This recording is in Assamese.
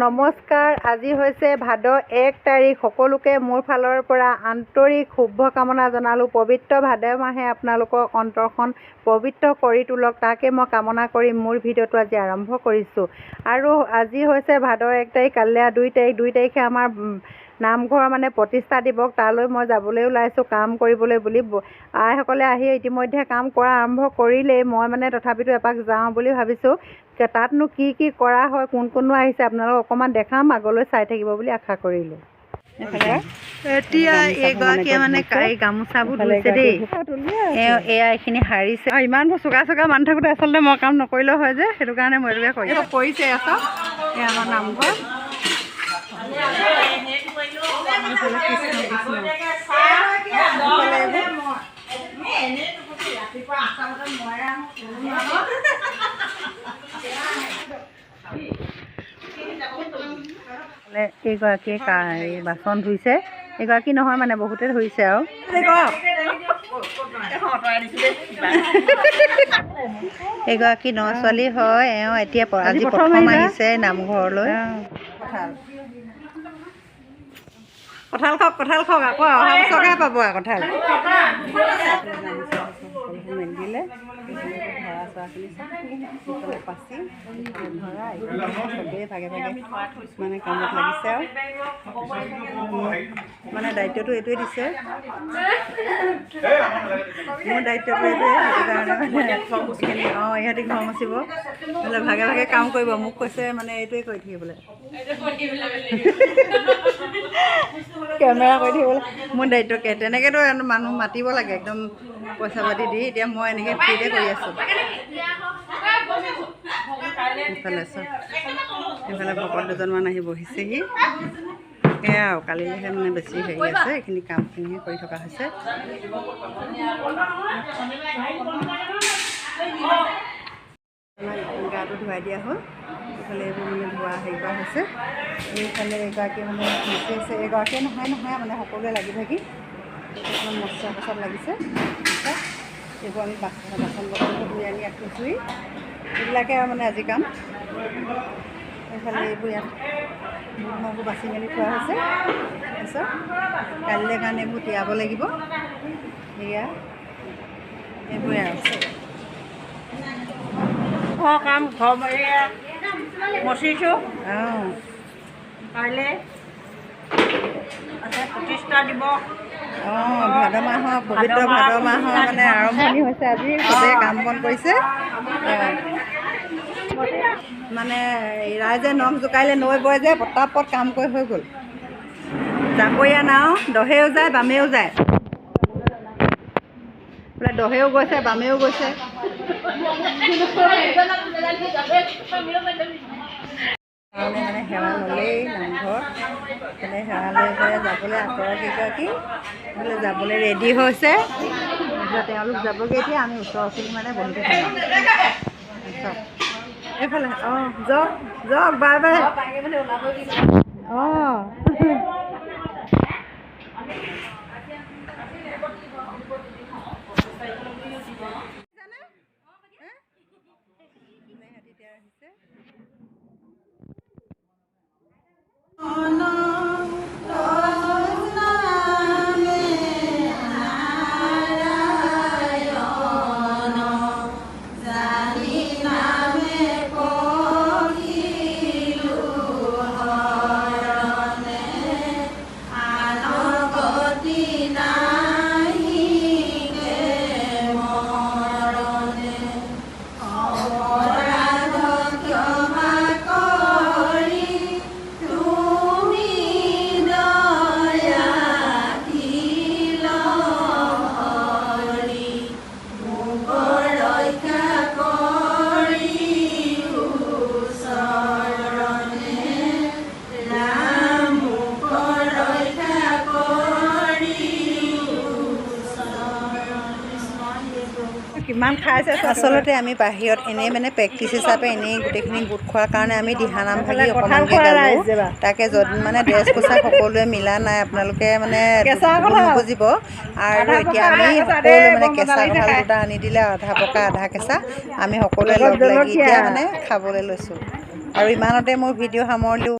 নমস্কাৰ। আজি হৈছে ভাদ 1 তাৰিখ। সকলোকে মোৰ ফালৰ পৰা আন্তৰিক শুভকামনা জনালোঁ। পবিত্ৰ ভাদ মাহে আপোনালোকৰ অন্তৰখন পবিত্ৰ কৰি তোলক, তাকে মই কামনা কৰি মোৰ ভিডিঅ'টো আজি আৰম্ভ কৰিছোঁ। আৰু আজি হৈছে ভাদ 1 তাৰিখ, কাইলৈ 2 তাৰিখ। 2 তাৰিখে আমাৰ নামঘৰ মানে প্ৰতিষ্ঠা দিৱস, তালৈ মই যাবলৈ ওলাইছোঁ কাম কৰিবলৈ বুলি। আইসকলে আহি ইতিমধ্যে কাম কৰা আৰম্ভ কৰিলেই। মই মানে তথাপিতো এপাক যাওঁ বুলি ভাবিছোঁ। তাতনো কি কি কৰা হয়, কোন কোননো আহিছে আপোনালোকক অকণমান দেখাম, আগলৈ চাই থাকিব বুলি আশা কৰিলোঁ। এতিয়া এইগৰাকীয়ে মানে গামোচাবোৰ ধুইছে দেই। এয়া এইখিনি সাৰিছে। ইমানবোৰ চোকা চোকা মানুহ থাকোঁতে আচলতে মই কাম নকৰিলেও হয় যে, সেইটো কাৰণে মই এইটোকে কৰিছোঁ। কৰিছে আচল এয়া আমাৰ নামঘৰ। এইগৰাকীয়ে বাচন ধুইছে। এইগৰাকী নহয় মানে বহুতে ধৰিছে আৰু এইগৰাকী ন ছোৱালী হয়। এওঁ এতিয়া আজি প্ৰথম আহিছে নামঘৰলৈ। কঁঠাল খাওক, কঁঠাল খাওক, আকৌ অহা বছৰহে পাব আৰু কঁঠাল। মেলিলে ধৰা চৰাখিনি পাচি ধৰা চবেই ভাগে ভাগে মানে কামত লাগিছে আৰু মানে দায়িত্বটো এইটোৱে দিছে। মোৰ দায়িত্বটো এইটোৱে, সেইটো কাৰণে মানে ইহঁতি ঘৰ মচিব, নহ'লে ভাগে ভাগে কাম কৰিব। মোক কৈছে মানে এইটোৱে কৰি থাকিবলৈ, কেমেৰা কৰি থাকিবলৈ মোৰ দায়িত্বকে। তেনেকৈতো মানুহ মাতিব লাগে একদম পইচা পাতি দি। এতিয়া মই এনেকৈ ফ্ৰীতে কৰি আছোঁ। ইফালে চব এইফালে ভকত দুজনমান আহি বহিছেহি। সেয়া আৰু কালিলৈহে মানে বেছি হেৰি আছে, এইখিনি কামখিনিহে কৰি থকা হৈছে। গাটো ধুৱাই দিয়া হ'ল। এইফালে এইবোৰ মানে ধোৱা হেৰি কৰা হৈছে। এইফালে এগৰাকী মানে গুচি আছে। এগৰাকীয়ে নহয় মানে সকলোৱে লাগি থাকি কিছুমান মচলা পাছত লাগিছে। এইবোৰ আমি বাচন বৰ্তনবোৰ ধুই আনি ৰাখিছোঁহি। এইবিলাকে আৰু মানে আজি কাম। এইফালে এইবোৰ ইয়াত বুটমাহবোৰ বাচি মেলি থোৱা হৈছে। তাৰপিছত কাইলৈ কাৰণে এইবোৰ তিয়াব লাগিব। সেয়া এইবোৰে আৰু কাম ঘৰ মচিছোঁ। কাইলৈ আছে প্ৰতিষ্ঠা দিৱস। ভাদ মাহৰ পবিত্ৰ ভাদ মাহৰ মানে আৰম্ভণি হৈছে আজি। চবেই কাম বন কৰিছে। মানে ৰাইজে নখ জোকাৰিলে নৈ বয় যে, পটাপট কাম কৰি হৈ গ'ল। জাকৰীয়া নাও দহেও যায় বামেও যায়, বোলে দহেও গৈছে বামেও গৈছে। কাৰণে মানে সেৱা ল'লেই নামঘৰ মানে সেৱা লৈ যাবলৈ আঁতৰা কেইগৰাকী বোলে যাবলৈ ৰেডি হৈছে। তেওঁলোক যাবগৈ এতিয়া, আমি ওচৰ ওচৰি মানে বহি থাকিম। এইফালে যাওক যাওক, বাই বাই। কিমান খাইছে। আচলতে আমি বাহিৰত এনেই মানে প্ৰেক্টিচ হিচাপে এনেই গোটেইখিনি গোট খোৱাৰ কাৰণে আমি দিহানাম ভাগি অকণমানকৈ গালোঁ। তাকে মানে ড্ৰেছ পোছাক সকলোৱে মিলা নাই, আপোনালোকে মানে নুবুজিব। আৰু এতিয়া আমি সকলোৱে মানে কেঁচা কঁঠাল দুটা আনি দিলে, আধা পকা আধা কেঁচা। আমি সকলোৱে লগ লাগি এতিয়া মানে খাবলৈ লৈছোঁ। আৰু ইমানতে মোৰ ভিডিঅ' সামৰিলোঁ।